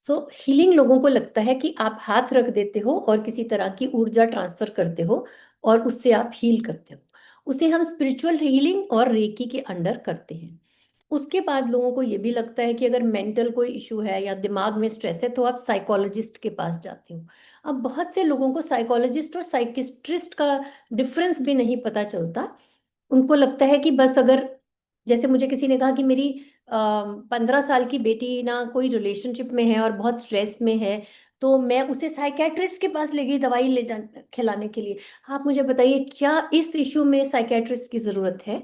सो healing लोगों को लगता है कि आप हाथ रख देते हो और किसी तरह की ऊर्जा ट्रांसफर करते हो और उससे आप हील करते हो। उसे हम स्पिरिचुअल हीलिंग और रेकी के अंडर करते हैं। उसके बाद लोगों को ये भी लगता है कि अगर मेंटल कोई इशू है या दिमाग में स्ट्रेस है तो आप साइकोलॉजिस्ट के पास जाते हो। अब बहुत से लोगों को साइकोलॉजिस्ट और साइकिस्ट्रिस्ट का डिफरेंस भी नहीं पता चलता। उनको लगता है कि बस अगर, जैसे मुझे किसी ने कहा कि मेरी 15 साल की बेटी ना कोई रिलेशनशिप में है और बहुत स्ट्रेस में है, तो मैं उसे साइकेट्रिस्ट के पास ले गई दवाई ले जा खिलाने के लिए। आप मुझे बताइए, क्या इस इशू में साइकेट्रिस्ट की जरूरत है?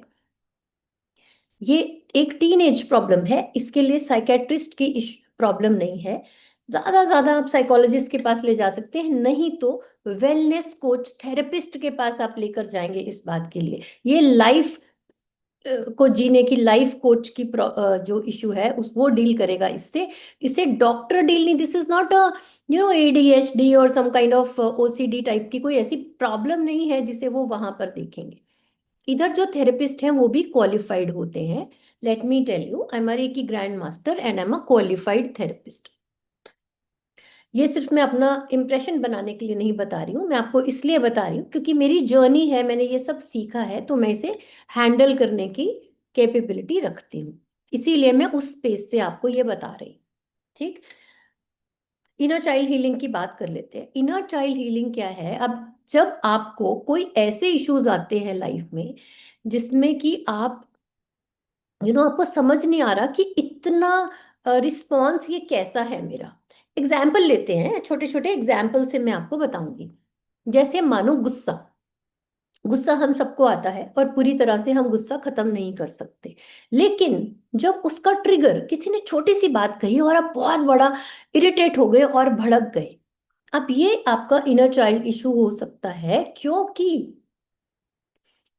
ये एक टीनेज प्रॉब्लम है, इसके लिए साइकेट्रिस्ट की प्रॉब्लम नहीं है। ज्यादा ज्यादा आप साइकोलॉजिस्ट के पास ले जा सकते हैं, नहीं तो वेलनेस कोच थेरेपिस्ट के पास आप लेकर जाएंगे इस बात के लिए। ये लाइफ को जीने की लाइफ कोच की जो इशू है उस वो डील करेगा इससे। इसे डॉक्टर डील नहीं, this is not a ADHD और some kind of OCD type की कोई ऐसी प्रॉब्लम नहीं है जिसे वो वहां पर देखेंगे। इधर जो थेरेपिस्ट हैं वो भी क्वालिफाइड होते हैं। Let me tell you, I am की grand master and I am a qualified therapist. ये सिर्फ मैं अपना इम्प्रेशन बनाने के लिए नहीं बता रही हूँ, मैं आपको इसलिए बता रही हूँ क्योंकि मेरी जर्नी है, मैंने ये सब सीखा है, तो मैं इसे हैंडल करने की कैपेबिलिटी रखती हूँ। इसीलिए मैं उस स्पेस से आपको ये बता रही हूँ। ठीक। इनर चाइल्ड हीलिंग की बात कर लेते हैं। इनर चाइल्ड हीलिंग क्या है? अब जब आपको कोई ऐसे इश्यूज आते हैं लाइफ में जिसमें कि आप आपको समझ नहीं आ रहा कि इतना रिस्पॉन्स ये कैसा है मेरा। एग्जाम्पल लेते हैं, छोटे छोटे एग्जाम्पल से मैं आपको बताऊंगी। जैसे मानो गुस्सा। गुस्सा हम सबको आता है और पूरी तरह से हम गुस्सा खत्म नहीं कर सकते, लेकिन जब उसका ट्रिगर किसी ने छोटी सी बात कही और आप बहुत बड़ा इरिटेट हो गए और भड़क गए, अब ये आपका इनर चाइल्ड इशू हो सकता है, क्योंकि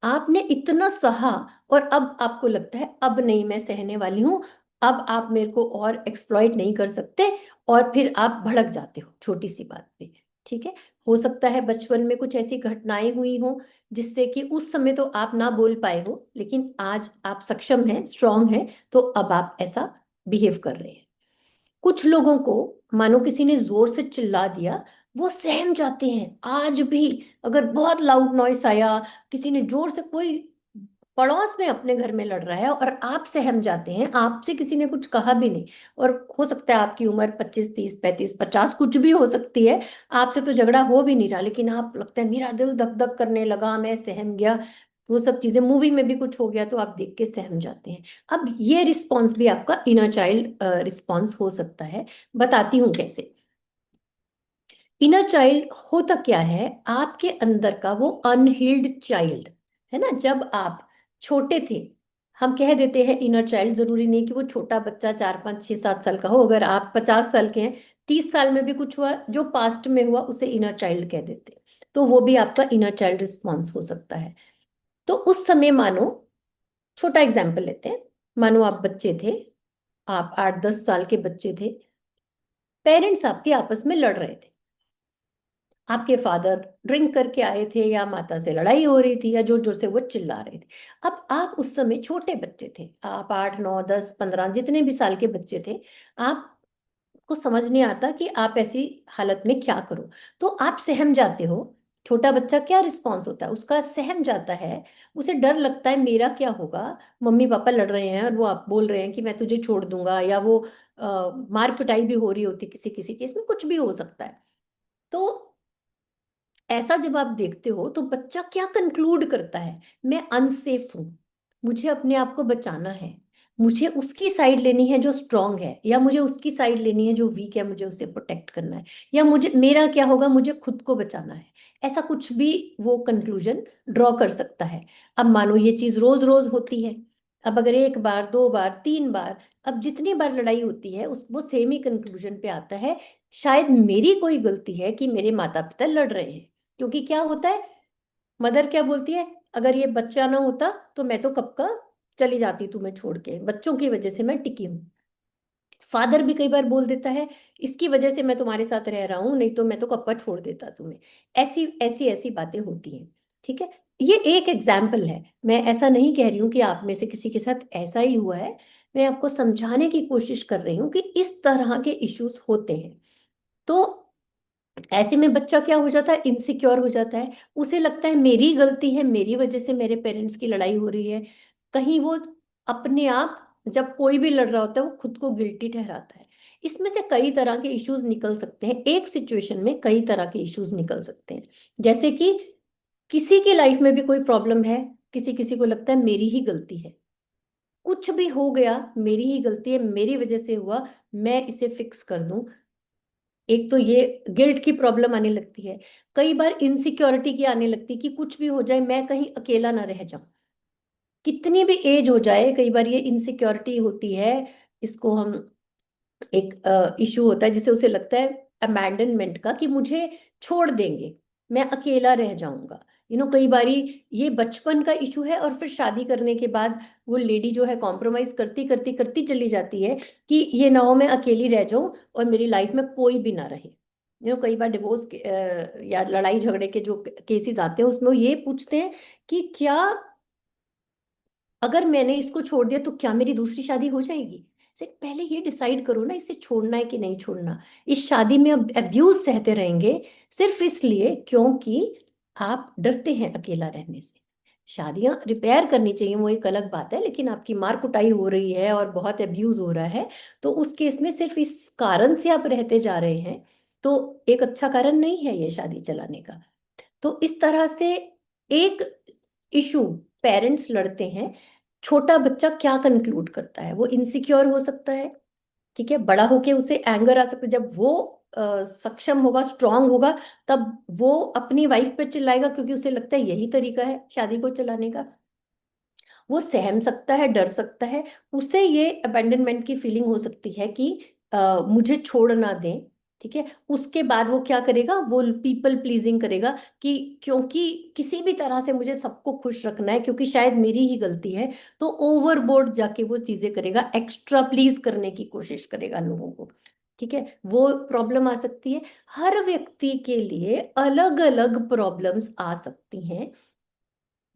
आपने इतना सहा और अब आपको लगता है अब नहीं मैं सहने वाली हूं, अब आप मेरे को और एक्सप्लॉइट नहीं कर सकते, और फिर आप भड़क जाते हो छोटी सी बात पे। ठीक है। हो सकता है बचपन में कुछ ऐसी घटनाएं हुई हो जिससे कि उस समय तो आप ना बोल पाए हो, लेकिन आज आप सक्षम हैं, स्ट्रांग हैं, तो अब आप ऐसा बिहेव कर रहे हैं। कुछ लोगों को मानो किसी ने जोर से चिल्ला दिया, वो सहम जाते हैं आज भी। अगर बहुत लाउड नॉइस आया, किसी ने जोर से, कोई पड़ोस में अपने घर में लड़ रहा है और आप सहम जाते हैं, आपसे किसी ने कुछ कहा भी नहीं, और हो सकता है आपकी उम्र 25 30 35 50 कुछ भी हो सकती है, आपसे तो झगड़ा हो भी नहीं रहा, लेकिन आप लगता है मेरा दिल धक धक करने लगा, मैं सहम गया। वो सब चीजें, मूवी में भी कुछ हो गया तो आप देख के सहम जाते हैं। अब ये रिस्पॉन्स भी आपका इनर चाइल्ड रिस्पॉन्स हो सकता है। बताती हूँ कैसे। इनर चाइल्ड होता क्या है, आपके अंदर का वो अनहील्ड चाइल्ड है ना। जब आप छोटे थे, हम कह देते हैं इनर चाइल्ड, जरूरी नहीं कि वो छोटा बच्चा 4 5 6 7 साल का हो। अगर आप 50 साल के हैं, 30 साल में भी कुछ हुआ जो पास्ट में हुआ उसे इनर चाइल्ड कह देते हैं, तो वो भी आपका इनर चाइल्ड रिस्पॉन्स हो सकता है। तो उस समय मानो, छोटा एग्जाम्पल लेते हैं, मानो आप बच्चे थे, आप 8 10 साल के बच्चे थे, पेरेंट्स आपके आपस में लड़ रहे थे, आपके फादर ड्रिंक करके आए थे या माता से लड़ाई हो रही थी या जोर जोर से वो चिल्ला रहे थे। अब आप उस समय छोटे बच्चे थे, आप 8 9 10 15 जितने भी साल के बच्चे थे, आपको समझ नहीं आता कि आप ऐसी हालत में क्या करो, तो आप सहम जाते हो। छोटा बच्चा क्या रिस्पॉन्स होता है उसका? सहम जाता है। उसे डर लगता है मेरा क्या होगा, मम्मी पापा लड़ रहे हैं और वो आप बोल रहे हैं कि मैं तुझे छोड़ दूंगा, या वो मार पिटाई भी हो रही होती किसी किसी केस में, कुछ भी हो सकता है। तो ऐसा जब आप देखते हो तो बच्चा क्या कंक्लूड करता है, मैं अनसेफ हूं, मुझे अपने आप को बचाना है, मुझे उसकी साइड लेनी है जो स्ट्रांग है, या मुझे उसकी साइड लेनी है जो वीक है, मुझे उसे प्रोटेक्ट करना है, या मुझे मेरा क्या होगा, मुझे खुद को बचाना है। ऐसा कुछ भी वो कंक्लूजन ड्रॉ कर सकता है। अब मानो ये चीज रोज रोज होती है, अब अगर एक बार दो बार तीन बार, अब जितनी बार लड़ाई होती है उस वो सेम ही कंक्लूजन पे आता है, शायद मेरी कोई गलती है कि मेरे माता पिता लड़ रहे हैं। क्योंकि क्या होता है, मदर क्या बोलती है, अगर ये बच्चा ना होता तो मैं तो कब का चली जाती तुम्हें छोड़ के, बच्चों की वजह से मैं टिकी हूँ। फादर भी कई बार बोल देता है, इसकी वजह से मैं तुम्हारे साथ रह रहा हूं, नहीं तो मैं तो कब का छोड़ देता तुम्हें। ऐसी ऐसी ऐसी बातें होती हैं। ठीक है। ये एक एग्जाम्पल है, मैं ऐसा नहीं कह रही हूं कि आप में से किसी के साथ ऐसा ही हुआ है, मैं आपको समझाने की कोशिश कर रही हूँ कि इस तरह के इश्यूज होते हैं। तो ऐसे में बच्चा क्या हो जाता है, इनसिक्योर हो जाता है, उसे लगता है मेरी गलती है, मेरी वजह से मेरे पेरेंट्स की लड़ाई हो रही है। कहीं वो अपने आप, जब कोई भी लड़ रहा होता है, वो खुद को गिल्टी ठहराता है। इसमें से कई तरह के इश्यूज निकल सकते हैं, एक सिचुएशन में कई तरह के इश्यूज निकल सकते हैं। जैसे कि किसी की लाइफ में भी कोई प्रॉब्लम है, किसी किसी को लगता है मेरी ही गलती है, कुछ भी हो गया मेरी ही गलती है, मेरी वजह से हुआ, मैं इसे फिक्स कर दूं। एक तो ये गिल्ट की प्रॉब्लम आने लगती है। कई बार इनसिक्योरिटी की आने लगती है कि कुछ भी हो जाए मैं कहीं अकेला ना रह जाऊं। कितनी भी एज हो जाए, कई बार ये इनसिक्योरिटी होती है। इसको हम, एक इशू होता है जिसे उसे लगता है अबैंडनमेंट का, कि मुझे छोड़ देंगे, मैं अकेला रह जाऊंगा। कई बारी ये बचपन का इशू है, और फिर शादी करने के बाद वो लेडी जो है कॉम्प्रोमाइज करती करती करती चली जाती है कि ये ना हो मैं अकेली रह जाऊं और मेरी लाइफ में कोई भी ना रहे। कई बार डिवोर्स या लड़ाई झगड़े के जो केसेस आते हैं उसमें वो ये पूछते हैं कि क्या, अगर मैंने इसको छोड़ दिया तो क्या मेरी दूसरी शादी हो जाएगी। से पहले ये डिसाइड करो ना, इसे छोड़ना है कि नहीं छोड़ना। इस शादी में अब अब्यूज सहते रहेंगे सिर्फ इसलिए क्योंकि आप डरते हैं अकेला रहने से। शादियां रिपेयर करनी चाहिए, वो एक अलग बात है, लेकिन आपकी मार कुटाई हो रही है और बहुत अब्यूज हो रहा है, तो उस केस में सिर्फ इस कारण से आप रहते जा रहे हैं, तो एक अच्छा कारण नहीं है ये शादी चलाने का। तो इस तरह से एक इशू, पेरेंट्स लड़ते हैं, छोटा बच्चा क्या कंक्लूड करता है, वो इनसिक्योर हो सकता है। ठीक है, बड़ा होके उसे एंगर आ सकता है, जब वो सक्षम होगा, स्ट्रांग होगा, तब वो अपनी वाइफ पे चिल्लाएगा क्योंकि उसे लगता है यही तरीका है शादी को चलाने का। वो सहम सकता है, डर सकता है, उसे ये अबैंडनमेंट की फीलिंग हो सकती है कि मुझे छोड़ ना दें। ठीक है, उसके बाद वो क्या करेगा, वो पीपल प्लीजिंग करेगा कि क्योंकि किसी भी तरह से मुझे सबको खुश रखना है, क्योंकि शायद मेरी ही गलती है, तो ओवरबोर्ड जाके वो चीजें करेगा, एक्स्ट्रा प्लीज करने की कोशिश करेगा लोगों को। ठीक है, वो प्रॉब्लम आ सकती है। हर व्यक्ति के लिए अलग अलग प्रॉब्लम्स आ सकती हैं।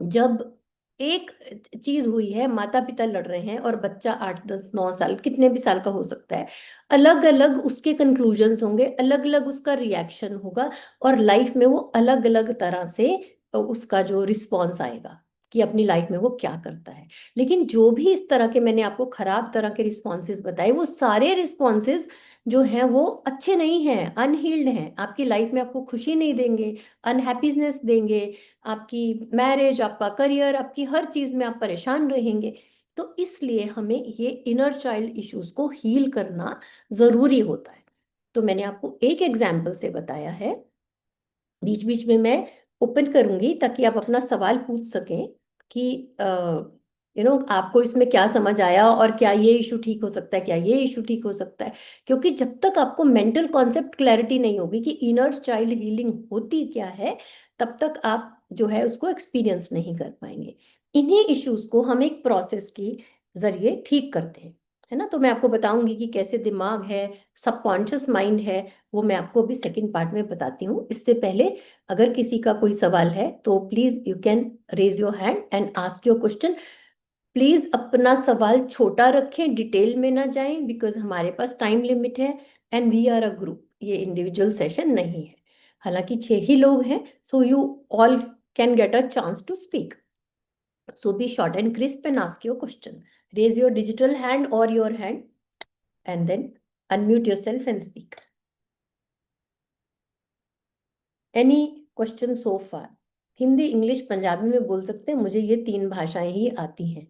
जब एक चीज हुई है, माता पिता लड़ रहे हैं और बच्चा 8 10 9 साल, कितने भी साल का हो सकता है, अलग अलग उसके कंक्लूजन्स होंगे, अलग अलग उसका रिएक्शन होगा, और लाइफ में वो अलग अलग तरह से उसका जो रिस्पॉन्स आएगा कि अपनी लाइफ में वो क्या करता है। लेकिन जो भी इस तरह के मैंने आपको खराब तरह के रिस्पॉन्सेज बताए, वो सारे रिस्पॉन्सेज जो हैं वो अच्छे नहीं हैं, अनहील्ड हैं, आपकी लाइफ में आपको खुशी नहीं देंगे, अनहैप्पीनेस देंगे, आपकी मैरिज, आपका करियर, आपकी हर चीज में आप परेशान रहेंगे। तो इसलिए हमें ये इनर चाइल्ड इश्यूज को हील करना जरूरी होता है। तो मैंने आपको एक एग्जाम्पल से बताया है, बीच बीच में मैं ओपन करूंगी ताकि आप अपना सवाल पूछ सकें कि आपको इसमें क्या समझ आया, और क्या ये इशू ठीक हो सकता है, क्या ये इशू ठीक हो सकता है। क्योंकि जब तक आपको मेंटल कॉन्सेप्ट क्लैरिटी नहीं होगी कि इनर चाइल्ड हीलिंग होती क्या है, तब तक आप जो है उसको एक्सपीरियंस नहीं कर पाएंगे। इन्हीं इश्यूज को हम एक प्रोसेस के जरिए ठीक करते हैं, है ना। तो मैं आपको बताऊंगी कि कैसे दिमाग है, सबकॉन्शियस माइंड है, वो मैं आपको अभी सेकंड पार्ट में बताती हूँ। इससे पहले अगर किसी का कोई सवाल है तो please you can raise your hand and ask your question. Please अपना सवाल छोटा रखें, डिटेल में ना जाएं, बिकॉज हमारे पास टाइम लिमिट है, and we are a group, ये इंडिविजुअल सेशन नहीं है। हालांकि 6 ही लोग हैं, so you all can get a chance to speak. So be short and crisp and ask your question. Raise your digital hand or your hand and then unmute yourself and speak. Any question so far? Hindi, English, Punjabi में बोल सकते हैं, मुझे ये 3 भाषाएं ही आती हैं।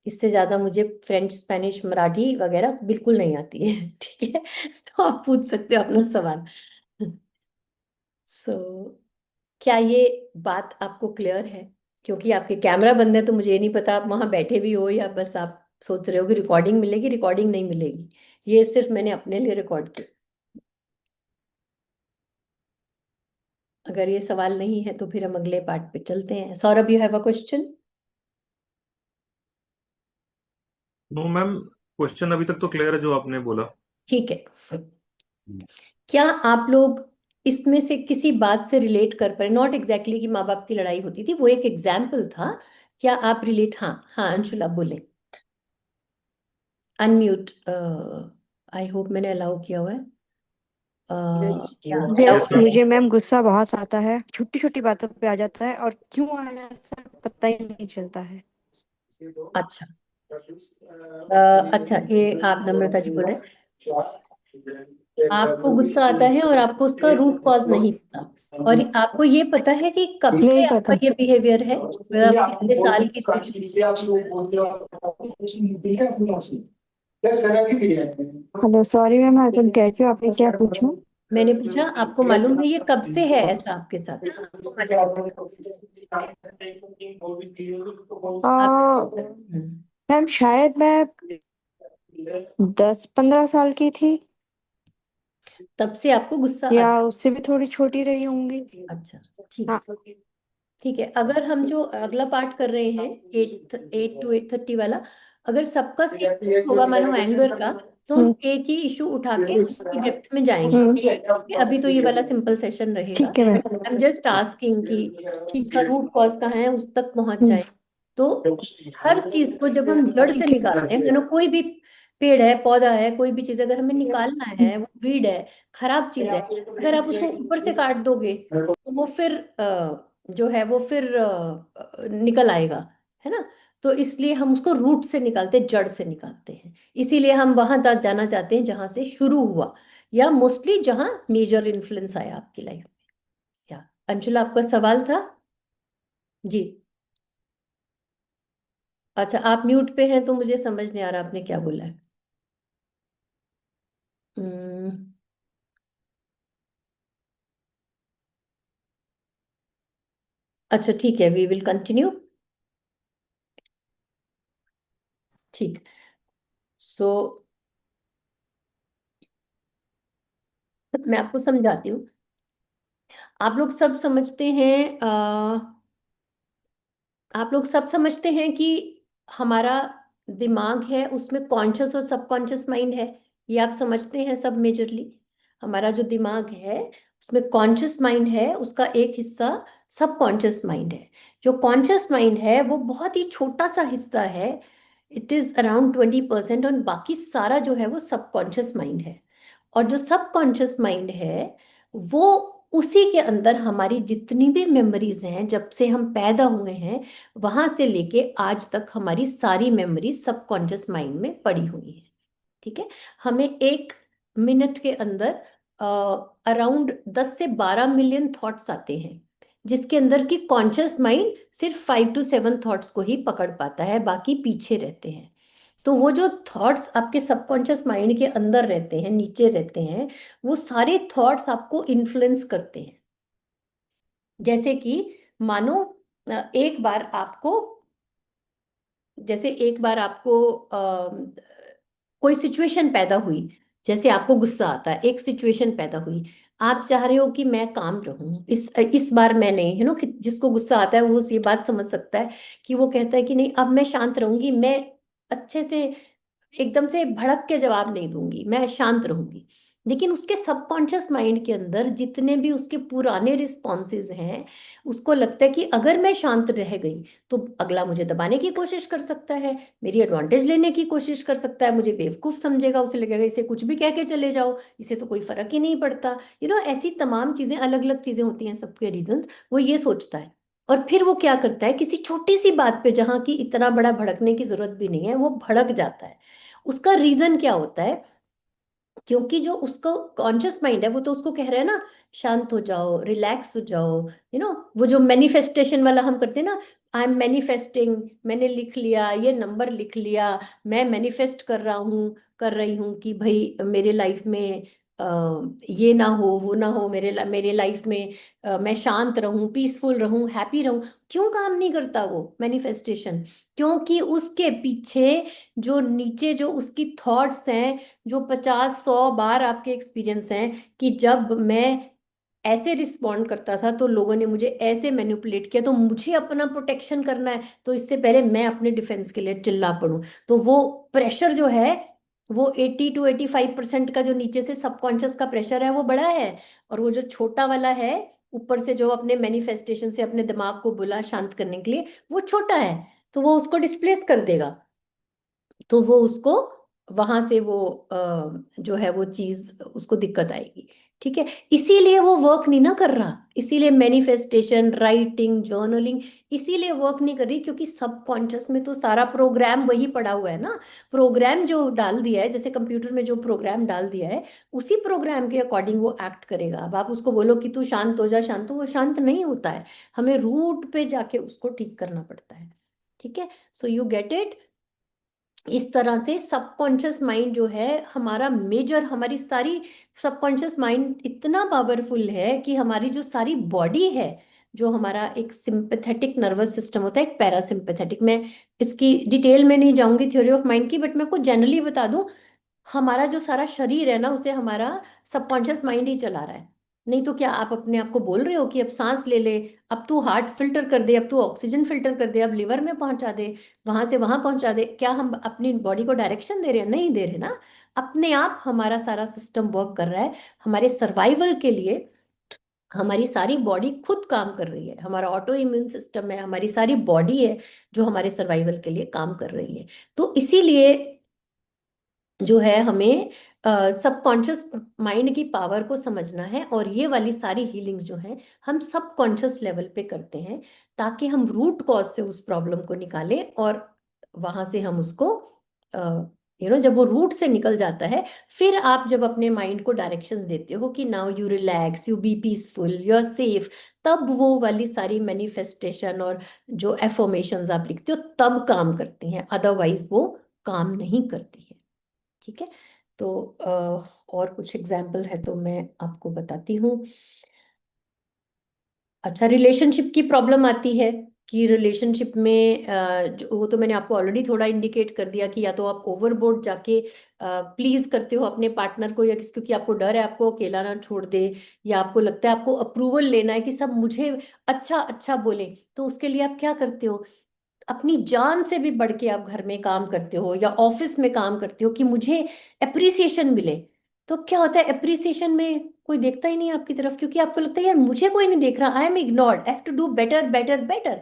इससे ज्यादा मुझे फ्रेंच, स्पेनिश, मराठी वगैरह बिल्कुल नहीं आती है। ठीक है, तो आप पूछ सकते हो अपना सवाल। सो क्या ये बात आपको क्लियर है? क्योंकि आपके कैमरा बंद है तो मुझे ये नहीं पता आप वहां बैठे भी हो या बस आप सोच रहे हो कि रिकॉर्डिंग मिलेगी। रिकॉर्डिंग नहीं मिलेगी, ये सिर्फ मैंने अपने लिए रिकॉर्ड किया। अगर ये सवाल नहीं है तो फिर हम अगले पार्ट पे चलते हैं। Saurabh, you have a question? No ma'am, question अभी तक तो क्लियर है जो आपने बोला। ठीक है। क्या आप लोग इसमें से किसी बात से रिलेट कर पाए? नॉट एग्जैक्टली कि माँ बाप की लड़ाई होती थी, वो एक एग्जाम्पल था। क्या आप रिलेट, हाँ हाँ अंशुल आप बोले। अनम्यूट। आई होप मैंने अलाउ किया हुआ है। क्या अलाउ यस यस, किया मैम। है? मुझे मैम गुस्सा बहुत आता है, छोटी छोटी बातों पे आ जाता है, और क्यों आ जाता है पता ही नहीं चलता है। अच्छा। अच्छा, ये आप नम्रता जी बोल रहे हैं आपको गुस्सा आता है और आपको उसका रूट कॉज नहीं पता, और आपको ये पता है कि कब से नहीं आपका पता। ये बिहेवियर है, मतलब कितने साल की थी? Hello, sorry ma'am, I can catch you, आपने क्या पूछा? मैंने पूछा आपको मालूम है ये कब से है ऐसा आपके साथ? हम्म, मैम शायद मैं 10-15 साल की थी, तब से आपको गुस्सा या आता उससे भी थोड़ी छोटी रही होंगी। है। अच्छा, ठीक हाँ। है। ठीक है, अगर हम जो अगला पार्ट कर रहे हैं 8 to 8:30 वाला, अगर सबका सेम होगा मानो एंगर का, तो हम एक ही इशू उठा के उसकी डेप्थ में जाएंगे। अभी तो ये वाला सिंपल सेशन रहेगा। ठीक है ma'am. I am just asking कि ठीक उसका है। रूट कॉज कहाँ है, उस तक पहुंच जाए। तो हर चीज को जब हम जड़ से ठीक निकालते हैं, मानो कोई भी पेड़ है, पौधा है, कोई भी चीज अगर हमें निकालना है, वो वीड है, खराब चीज है, अगर आप उसको ऊपर से काट दोगे तो वो फिर जो है वो फिर निकल आएगा, है ना? तो इसलिए हम उसको रूट से निकालते हैं, जड़ से निकालते हैं। इसीलिए हम वहां तक जाना चाहते हैं जहां से शुरू हुआ, या मोस्टली जहां मेजर इन्फ्लुएंस आया आपकी लाइफ में। क्या अंशुला आपका सवाल था? जी। अच्छा, आप म्यूट पे हैं तो मुझे समझ नहीं आ रहा आपने क्या बोला है। हम्म, अच्छा ठीक है, वी विल कंटिन्यू। ठीक। सो मैं आपको समझाती हूँ। आप लोग सब समझते हैं आप लोग सब समझते हैं कि हमारा दिमाग है, उसमें कॉन्शियस और सबकॉन्शियस माइंड है। ये आप समझते हैं सब मेजरली। हमारा जो दिमाग है उसमें कॉन्शियस माइंड है, उसका एक हिस्सा सबकॉन्शियस माइंड है। जो कॉन्शियस माइंड है वो बहुत ही छोटा सा हिस्सा है, इट इज अराउंड 20%, और बाकी सारा जो है वो सबकॉन्शियस माइंड है। और जो सबकॉन्शियस माइंड है वो, उसी के अंदर हमारी जितनी भी मेमोरीज हैं जब से हम पैदा हुए हैं, वहां से लेके आज तक हमारी सारी मेमोरी सबकॉन्शियस माइंड में पड़ी हुई है। ठीक है? हमें 1 मिनट के अंदर अराउंड 10 से 12 मिलियन थॉट्स आते हैं, जिसके अंदर की कॉन्शियस माइंड सिर्फ 5 to 7 थॉट्स को ही पकड़ पाता है, बाकी पीछे रहते हैं। तो वो जो थॉट्स आपके सबकॉन्शियस माइंड के अंदर रहते हैं, नीचे रहते हैं, वो सारे थॉट्स आपको इन्फ्लुएंस करते हैं। जैसे कि मानो एक बार आपको, जैसे एक बार आपको कोई सिचुएशन पैदा हुई, जैसे आपको गुस्सा आता है, एक सिचुएशन पैदा हुई, आप चाह रहे हो कि मैं काम रहूं, इस बार मैं नहीं, है ना? कि जिसको गुस्सा आता है वो ये बात समझ सकता है कि वो कहता है कि नहीं, अब मैं शांत रहूंगी, मैं अच्छे से एकदम से भड़क के जवाब नहीं दूंगी, मैं शांत रहूंगी। लेकिन उसके सबकॉन्शियस माइंड के अंदर जितने भी उसके पुराने रिस्पॉन्सेज हैं, उसको लगता है कि अगर मैं शांत रह गई तो अगला मुझे दबाने की कोशिश कर सकता है, मेरी एडवांटेज लेने की कोशिश कर सकता है, मुझे बेवकूफ समझेगा, उसे लगेगा इसे कुछ भी कह के चले जाओ, इसे तो कोई फर्क ही नहीं पड़ता। ऐसी तमाम चीजें, अलग अलग चीजें होती हैं, सबके रीजंस, वो ये सोचता है। और फिर वो क्या करता है, किसी छोटी सी बात पे जहां की इतना बड़ा भड़कने की जरूरत भी नहीं है, वो भड़क जाता है। उसका रीजन क्या होता है? क्योंकि जो उसका कॉन्शियस माइंड है वो तो उसको कह रहा है ना, शांत हो जाओ, रिलैक्स हो जाओ। वो जो मैनिफेस्टेशन वाला हम करते हैं ना, आई एम मैनिफेस्टिंग, मैंने लिख लिया, ये नंबर लिख लिया, मैं मैनिफेस्ट कर रहा हूँ, कर रही हूँ कि भाई मेरे लाइफ में ये ना हो, वो ना हो, मेरे लाइफ में मैं शांत रहूं, पीसफुल रहूं, हैप्पी रहूं। क्यों काम नहीं करता वो मैनिफेस्टेशन? क्योंकि उसके पीछे जो नीचे जो उसकी थॉट्स हैं, जो 50-100 बार आपके एक्सपीरियंस हैं कि जब मैं ऐसे रिस्पॉन्ड करता था तो लोगों ने मुझे ऐसे मैनिपुलेट किया, तो मुझे अपना प्रोटेक्शन करना है, तो इससे पहले मैं अपने डिफेंस के लिए चिल्ला पड़ूं। तो वो प्रेशर जो है, वो 80 to 85% का जो नीचे से सबकॉन्शियस का प्रेशर है वो बड़ा है, और वो जो छोटा वाला है ऊपर से, जो अपने मैनिफेस्टेशन से अपने दिमाग को बोला शांत करने के लिए, वो छोटा है, तो वो उसको डिस्प्लेस कर देगा। तो वो उसको वहां से वो जो है वो चीज उसको दिक्कत आएगी। ठीक है, इसीलिए वो वर्क नहीं ना कर रहा, इसीलिए मैनिफेस्टेशन, राइटिंग, जर्नलिंग इसीलिए वर्क नहीं कर रही, क्योंकि सबकॉन्शियस में तो सारा प्रोग्राम वही पड़ा हुआ है ना। प्रोग्राम जो डाल दिया है, जैसे कंप्यूटर में जो प्रोग्राम डाल दिया है, उसी प्रोग्राम के अकॉर्डिंग वो एक्ट करेगा। अब आप उसको बोलो कि तू शांत हो जा, शांत हो, वो शांत नहीं होता है। हमें रूट पे जाके उसको ठीक करना पड़ता है। ठीक है, सो यू गेट इट। इस तरह से सबकॉन्शियस माइंड जो है हमारा मेजर, हमारी सारी सबकॉन्शियस माइंड इतना पावरफुल है कि हमारी जो सारी बॉडी है, जो हमारा एक सिंपैथेटिक नर्वस सिस्टम होता है, एक पैरासिम्पैथेटिक, मैं इसकी डिटेल में नहीं जाऊंगी थ्योरी ऑफ माइंड की, बट मैं आपको जनरली बता दूं, हमारा जो सारा शरीर है ना, उसे हमारा सबकॉन्शियस माइंड ही चला रहा है। नहीं तो क्या आप अपने आप को बोल रहे हो कि अब सांस ले ले, अब तू हार्ट फिल्टर कर दे, अब तू ऑक्सीजन फिल्टर कर दे, अब लिवर में पहुंचा दे, वहां से वहां पहुंचा दे? क्या हम अपनी बॉडी को डायरेक्शन दे रहे हैं? नहीं दे रहे ना। अपने आप हमारा सारा सिस्टम वर्क कर रहा है हमारे सर्वाइवल के लिए। हमारी सारी बॉडी खुद काम कर रही है, हमारा ऑटो इम्यून सिस्टम है, हमारी सारी बॉडी है जो हमारे सर्वाइवल के लिए काम कर रही है। तो इसीलिए जो है हमें सबकॉन्शियस माइंड की पावर को समझना है, और ये वाली सारी हीलिंग्स जो है हम सबकॉन्शियस लेवल पे करते हैं, ताकि हम रूट कॉज से उस प्रॉब्लम को निकालें, और वहां से हम उसको जब वो रूट से निकल जाता है, फिर आप जब अपने माइंड को डायरेक्शंस देते हो कि now you relax, you be peaceful, you are safe, तब वो वाली सारी मैनिफेस्टेशन और जो एफर्मेशंस आप लिखते हो तब काम करती हैं, अदरवाइज वो काम नहीं करती है। ठीक है, तो और कुछ एग्जाम्पल है तो मैं आपको बताती हूँ। अच्छा, रिलेशनशिप की प्रॉब्लम आती है कि रिलेशनशिप में वो तो मैंने आपको ऑलरेडी थोड़ा इंडिकेट कर दिया कि या तो आप ओवरबोर्ड जाके प्लीज करते हो अपने पार्टनर को, या किसी, क्योंकि आपको डर है आपको अकेला ना छोड़ दे, या आपको लगता है आपको अप्रूवल लेना है कि सब मुझे अच्छा अच्छा बोले, तो उसके लिए आप क्या करते हो? अपनी जान से भी बढ़ के आप घर में काम करते हो या ऑफिस में काम करते हो कि मुझे अप्रिसिएशन मिले। तो क्या होता है, अप्रिसिएशन में कोई देखता ही नहीं है आपकी तरफ, क्योंकि आपको लगता है यार मुझे कोई नहीं देख रहा, I am ignored, I have to do better better better.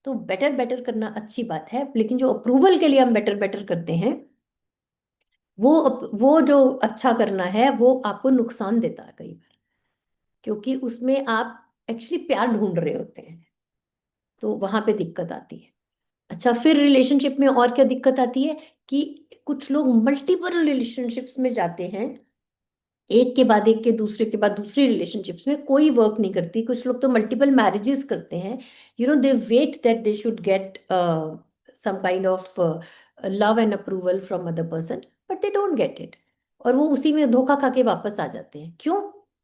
तो बेटर बेटर करना अच्छी बात है, लेकिन जो अप्रूवल के लिए हम बेटर बेटर करते हैं, वो जो अच्छा करना है वो आपको नुकसान देता है कई बार, क्योंकि उसमें आप एक्चुअली प्यार ढूंढ रहे होते हैं, तो वहां पे दिक्कत आती है। अच्छा, फिर रिलेशनशिप में और क्या दिक्कत आती है कि कुछ लोग मल्टीपल रिलेशनशिप्स में जाते हैं, एक के बाद एक के दूसरे के बाद दूसरी रिलेशनशिप्स में, कोई वर्क नहीं करती। कुछ लोग तो मल्टीपल मैरिजेस करते हैं, they wait that they should get some kind of love and approval from other person, but they don't get it, और वो उसी में धोखा खा के वापस आ जाते हैं। क्यों?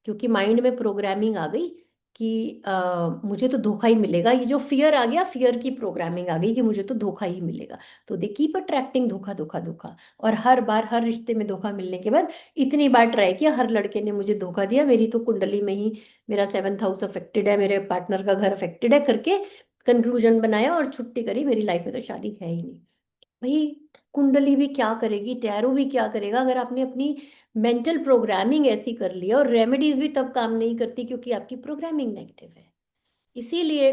क्योंकि माइंड में प्रोग्रामिंग आ गई कि मुझे तो धोखा ही मिलेगा, ये जो फियर आ गया, फियर की प्रोग्रामिंग आ गई कि मुझे तो धोखा ही मिलेगा। तो दे कीप अट्रैक्टिंग धोखा धोखा धोखा, और हर बार हर रिश्ते में धोखा मिलने के बाद इतनी बार ट्राई किया, हर लड़के ने मुझे धोखा दिया, मेरी तो कुंडली में ही मेरा 7th हाउस अफेक्टेड है, मेरे पार्टनर का घर अफेक्टेड है करके कंक्लूजन बनाया और छुट्टी करी, मेरी लाइफ में तो शादी है ही नहीं। भाई, कुंडली भी क्या करेगी, टैरो भी क्या करेगा, अगर आपने अपनी मेंटल प्रोग्रामिंग ऐसी कर ली है, और रेमेडीज भी तब काम नहीं करती क्योंकि आपकी प्रोग्रामिंग नेगेटिव है। इसीलिए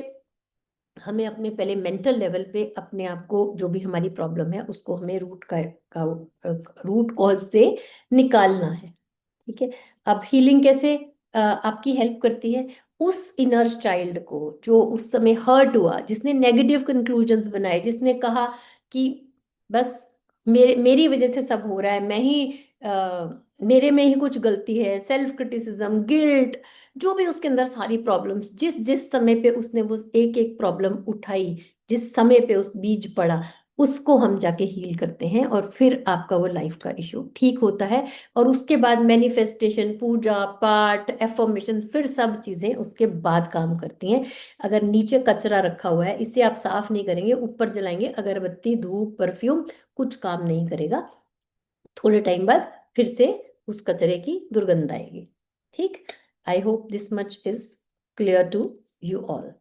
हमें अपने पहले मेंटल लेवल पे अपने आप को, जो भी हमारी प्रॉब्लम है उसको हमें का रूट कॉज से निकालना है। ठीक है, अब हीलिंग कैसे आपकी हेल्प करती है? उस इनर चाइल्ड को जो उस समय हर्ट हुआ, जिसने नेगेटिव कंक्लूजन्स बनाए, जिसने कहा कि बस मेरी वजह से सब हो रहा है, मैं ही मेरे में ही कुछ गलती है, सेल्फ क्रिटिसिज्म, गिल्ट, जो भी उसके अंदर सारी प्रॉब्लम्स, जिस जिस समय पे उसने वो एक एक प्रॉब्लम उठाई, जिस समय पे उस बीज पड़ा, उसको हम जाके हील करते हैं, और फिर आपका वो लाइफ का इशू ठीक होता है। और उसके बाद मैनिफेस्टेशन, पूजा पाठ, एफर्मेशन, फिर सब चीजें उसके बाद काम करती हैं। अगर नीचे कचरा रखा हुआ है, इसे आप साफ नहीं करेंगे, ऊपर जलाएंगे अगरबत्ती, धूप, परफ्यूम, कुछ काम नहीं करेगा। थोड़े टाइम बाद फिर से उस कचरे की दुर्गंध आएगी। ठीक, I hope this much is clear to you all.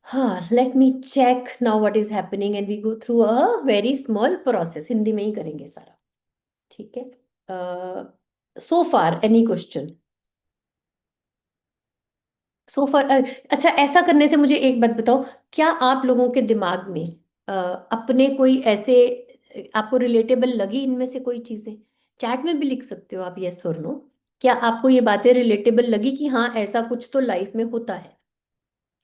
हाँ, let me check now what is happening and we go through a very small process, Hindi में ही करेंगे सारा। ठीक है, सो फार एनी क्वेश्चन सो फार? अच्छा, ऐसा करने से मुझे एक बात बताओ, क्या आप लोगों के दिमाग में अपने कोई ऐसे आपको रिलेटेबल लगी इनमें से कोई चीजें? चैट में भी लिख सकते हो आप यस और नो। क्या आपको ये बातें रिलेटेबल लगी कि हाँ ऐसा कुछ तो लाइफ में होता है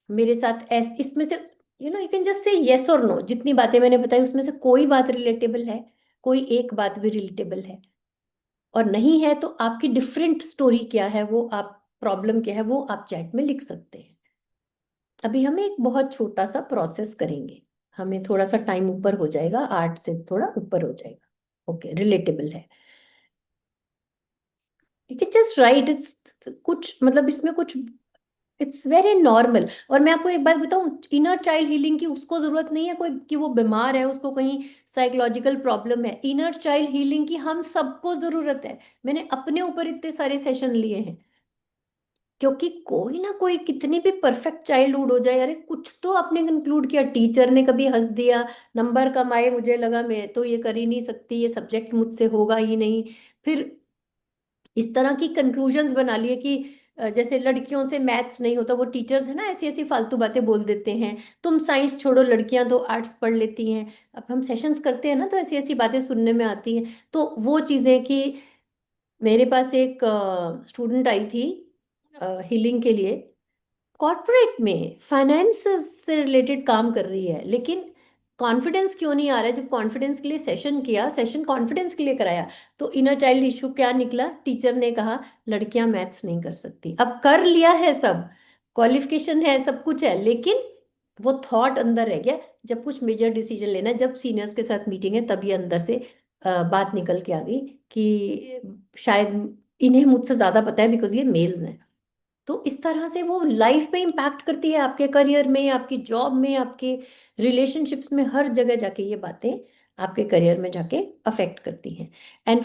मेरे साथ, ऐस इसमें से you can just say yes और नो। जितनी बातें मैंने बताई उसमें से कोई बात रिलेटेबल है? कोई एक बात भी रिलेटेबल है? और नहीं है तो आपकी डिफरेंट स्टोरी क्या है, वो आप प्रॉब्लम क्या है वो आप चैट में लिख सकते हैं। अभी हम एक बहुत छोटा सा प्रोसेस करेंगे, हमें थोड़ा सा टाइम ऊपर हो जाएगा, 8 से थोड़ा ऊपर हो जाएगा। ओके, रिलेटेबल है, you can just right it's. कुछ मतलब इसमें कुछ, इट्स वेरी नॉर्मल। और मैं आपको एक बात बताऊं, इनर चाइल्ड हीलिंग की उसको जरूरत नहीं है कोई कि वो बीमार है, उसको कहीं साइकोलॉजिकल प्रॉब्लम है। इनर चाइल्ड हीलिंग की हम सबको जरूरत है। मैंने अपने ऊपर इतने सारे सेशन लिए हैं, क्योंकि कोई ना कोई कितनी भी परफेक्ट चाइल्डहुड हो जाए, अरे कुछ तो आपने कंक्लूड किया, टीचर ने कभी हंस दिया, नंबर कम आए, मुझे लगा मैं तो ये कर ही नहीं सकती, ये सब्जेक्ट मुझसे होगा ही नहीं। फिर इस तरह की कंक्लूजन्स बना लिए कि जैसे लड़कियों से मैथ्स नहीं होता, वो टीचर्स है ना ऐसी ऐसी फालतू बातें बोल देते हैं, तुम साइंस छोड़ो लड़कियां तो आर्ट्स पढ़ लेती हैं। अब हम सेशंस करते हैं ना तो ऐसी ऐसी बातें सुनने में आती हैं। तो वो चीजें कि मेरे पास एक स्टूडेंट आई थी हीलिंग के लिए, कॉर्पोरेट में फाइनेंस से रिलेटेड काम कर रही है, लेकिन कॉन्फिडेंस क्यों नहीं आ रहा है? जब कॉन्फिडेंस के लिए सेशन किया, सेशन कॉन्फिडेंस के लिए कराया, तो इनर चाइल्ड इशू क्या निकला? टीचर ने कहा लड़कियां मैथ्स नहीं कर सकती। अब कर लिया है, सब क्वालिफिकेशन है, सब कुछ है, लेकिन वो थॉट अंदर रह गया। जब कुछ मेजर डिसीजन लेना है, जब सीनियर्स के साथ मीटिंग है, तभी अंदर से बात निकल के आ गई कि शायद इन्हें मुझसे ज्यादा पता है बिकॉज ये मेल्स हैं। तो इस तरह से वो लाइफ पे इम्पैक्ट करती है, आपके करियर में, आपकी जॉब में, आपके रिलेशनशिप्स में, हर जगह जाके ये बातें आपके करियर में जाके अफेक्ट करती हैं। एंड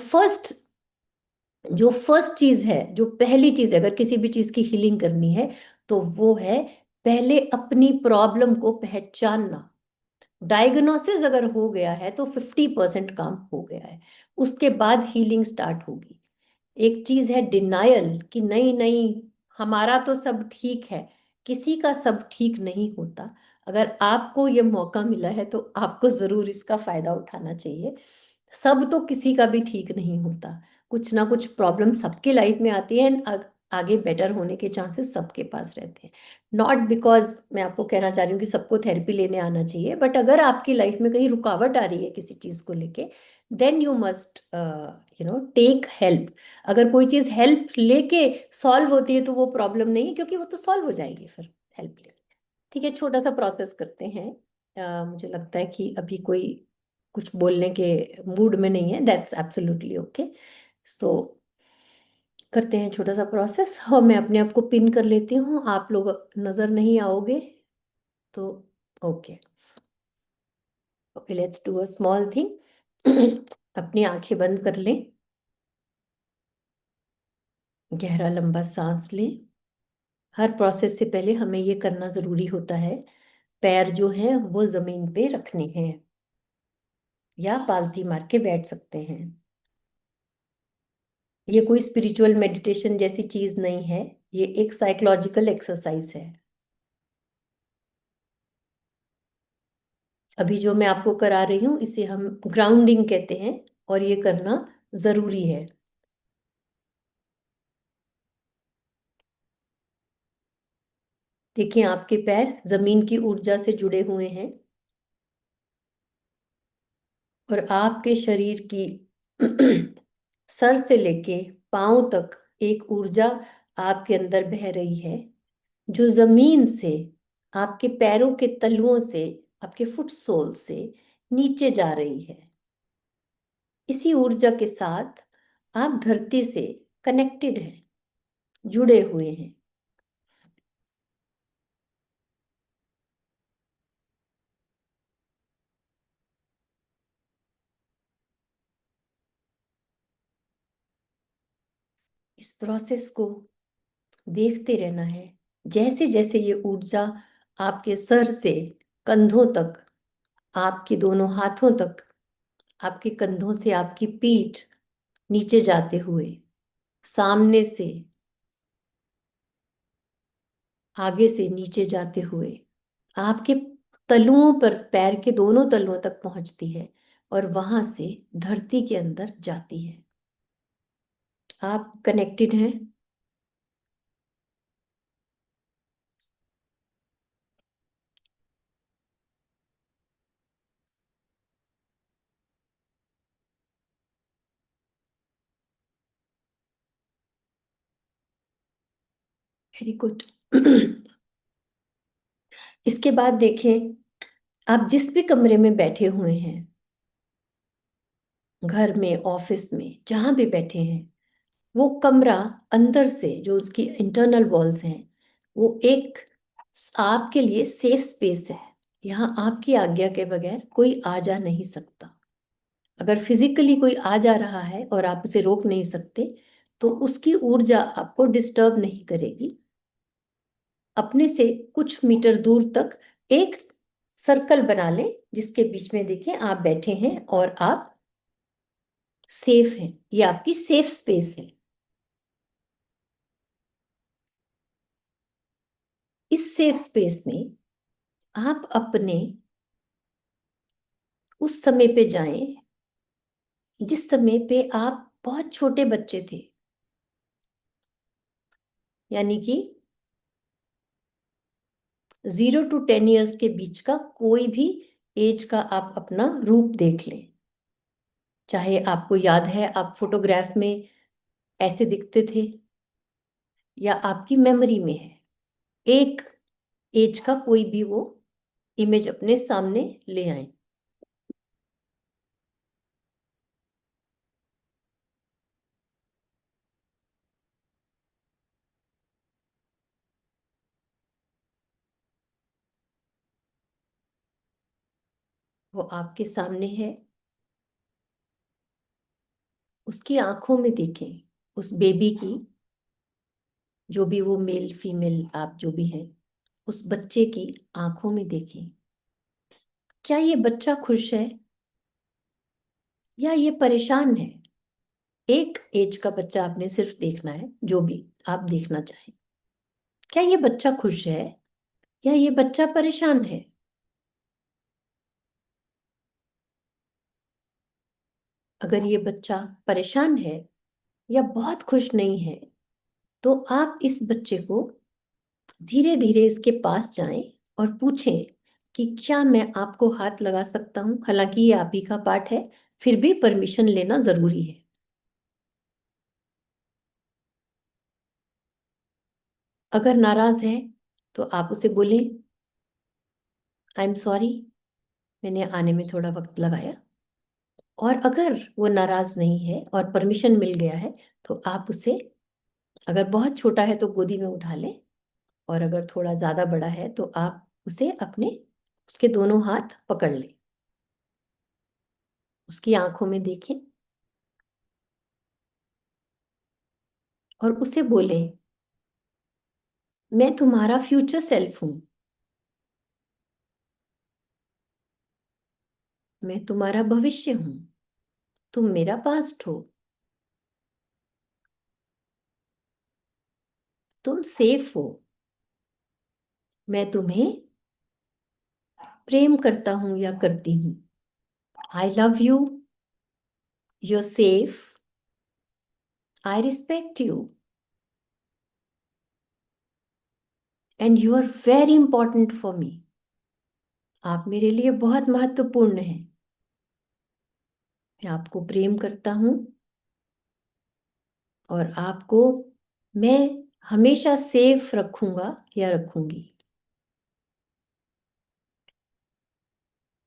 जो फर्स्ट चीज है, जो पहली चीज है, अगर किसी भी चीज की हीलिंग करनी है तो वो है पहले अपनी प्रॉब्लम को पहचानना। डायग्नोसिस अगर हो गया है तो 50% काम हो गया है, उसके बाद हीलिंग स्टार्ट होगी। एक चीज है डिनायल, कि नहीं नहीं हमारा तो सब ठीक है। किसी का सब ठीक नहीं होता। अगर आपको ये मौका मिला है तो आपको जरूर इसका फायदा उठाना चाहिए। सब तो किसी का भी ठीक नहीं होता, कुछ ना कुछ प्रॉब्लम सबके लाइफ में आती है and आगे बेटर होने के चांसेस सबके पास रहते हैं। नॉट बिकॉज मैं आपको कहना चाह रही हूँ कि सबको थेरेपी लेने आना चाहिए, बट अगर आपकी लाइफ में कहीं रुकावट आ रही है किसी चीज को लेके, then you must take help. अगर कोई चीज हेल्प लेके सॉल्व होती है तो वो प्रॉब्लम नहीं है, क्योंकि वो तो सॉल्व हो जाएगी फिर हेल्प लेके। ठीक है, छोटा सा प्रोसेस करते हैं। मुझे लगता है कि अभी कोई कुछ बोलने के मूड में नहीं है, दैट्स एब्सोल्युटली ओके। सो करते हैं छोटा सा प्रोसेस, और मैं अपने आप को पिन कर लेती हूँ, आप लोग नजर नहीं आओगे तो okay. Okay, let's do a small thing. अपनी आंखें बंद कर लें, गहरा लंबा सांस लें। हर प्रोसेस से पहले हमें ये करना जरूरी होता है, पैर जो हैं वो जमीन पे रखने हैं, या पालथी मार के बैठ सकते हैं। ये कोई स्पिरिचुअल मेडिटेशन जैसी चीज नहीं है, ये एक साइकोलॉजिकल एक्सरसाइज है। अभी जो मैं आपको करा रही हूँ इसे हम ग्राउंडिंग कहते हैं, और ये करना जरूरी है। देखिए आपके पैर जमीन की ऊर्जा से जुड़े हुए हैं, और आपके शरीर की सर से लेके पांव तक एक ऊर्जा आपके अंदर बह रही है, जो जमीन से, आपके पैरों के तलुओं से, आपके फुट सोल से नीचे जा रही है। इसी ऊर्जा के साथ आप धरती से कनेक्टेड हैं, जुड़े हुए हैं। इस प्रोसेस को देखते रहना है, जैसे जैसे ये ऊर्जा आपके सर से कंधों तक, आपके दोनों हाथों तक, आपके कंधों से आपकी पीठ नीचे जाते हुए, सामने से, आगे से नीचे जाते हुए, आपके तलुओं पर, पैर के दोनों तलुओं तक पहुंचती है, और वहां से धरती के अंदर जाती है। आप कनेक्टेड हैं। Very good. इसके बाद देखें, आप जिस भी कमरे में बैठे हुए हैं, घर में, ऑफिस में, जहां भी बैठे हैं, वो कमरा अंदर से जो उसकी इंटरनल वॉल्स हैं, वो एक आपके लिए सेफ स्पेस है। यहाँ आपकी आज्ञा के बगैर कोई आ जा नहीं सकता। अगर फिजिकली कोई आ जा रहा है और आप उसे रोक नहीं सकते, तो उसकी ऊर्जा आपको डिस्टर्ब नहीं करेगी। अपने से कुछ मीटर दूर तक एक सर्कल बना लें, जिसके बीच में देखें आप बैठे हैं और आप सेफ हैं। ये आपकी सेफ स्पेस है। इस सेफ स्पेस में आप अपने उस समय पे जाएं जिस समय पे आप बहुत छोटे बच्चे थे, यानी कि 0 to 10 years के बीच का कोई भी एज का आप अपना रूप देख लें। चाहे आपको याद है आप फोटोग्राफ में ऐसे दिखते थे, या आपकी मेमोरी में है, एक एज का कोई भी वो इमेज अपने सामने ले आए। वो आपके सामने है। उसकी आंखों में देखें, उस बेबी की, जो भी वो मेल फीमेल आप जो भी हैं, उस बच्चे की आंखों में देखें। क्या ये बच्चा खुश है या ये परेशान है? एक एज का बच्चा आपने सिर्फ देखना है, जो भी आप देखना चाहें। क्या ये बच्चा खुश है या ये बच्चा परेशान है? अगर ये बच्चा परेशान है या बहुत खुश नहीं है, तो आप इस बच्चे को धीरे धीरे इसके पास जाएं और पूछें कि क्या मैं आपको हाथ लगा सकता हूं। हालांकि ये आप ही का पार्ट है, फिर भी परमिशन लेना जरूरी है। अगर नाराज है तो आप उसे बोलें, आई एम सॉरी, मैंने आने में थोड़ा वक्त लगाया। और अगर वो नाराज नहीं है और परमिशन मिल गया है, तो आप उसे, अगर बहुत छोटा है तो गोदी में उठा लें, और अगर थोड़ा ज्यादा बड़ा है तो आप उसे अपने, उसके दोनों हाथ पकड़ लें, उसकी आंखों में देखें और उसे बोलें, मैं तुम्हारा फ्यूचर सेल्फ हूं, मैं तुम्हारा भविष्य हूं, तुम मेरा पास्ट हो, तुम सेफ हो, मैं तुम्हें प्रेम करता हूं या करती हूं, I love you, you are safe, I respect you, and you are very important for me. आप मेरे लिए बहुत महत्वपूर्ण हैं। मैं आपको प्रेम करता हूं और आपको मैं हमेशा सेफ रखूंगा या रखूंगी।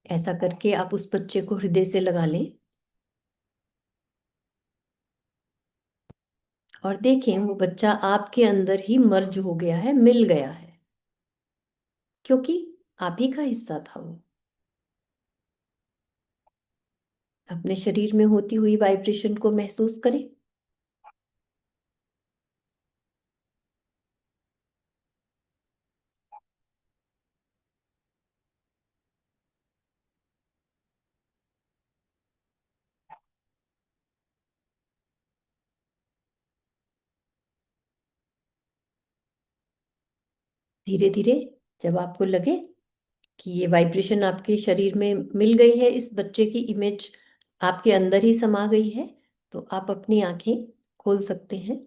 ऐसा करके आप उस बच्चे को हृदय से लगा लें और देखें वो बच्चा आपके अंदर ही मर्ज हो गया है, मिल गया है, क्योंकि आप ही का हिस्सा था वो। अपने शरीर में होती हुई वाइब्रेशन को महसूस करें। धीरे धीरे जब आपको लगे कि ये वाइब्रेशन आपके शरीर में मिल गई है, इस बच्चे की इमेज आपके अंदर ही समा गई है, तो आप अपनी आंखें खोल सकते हैं।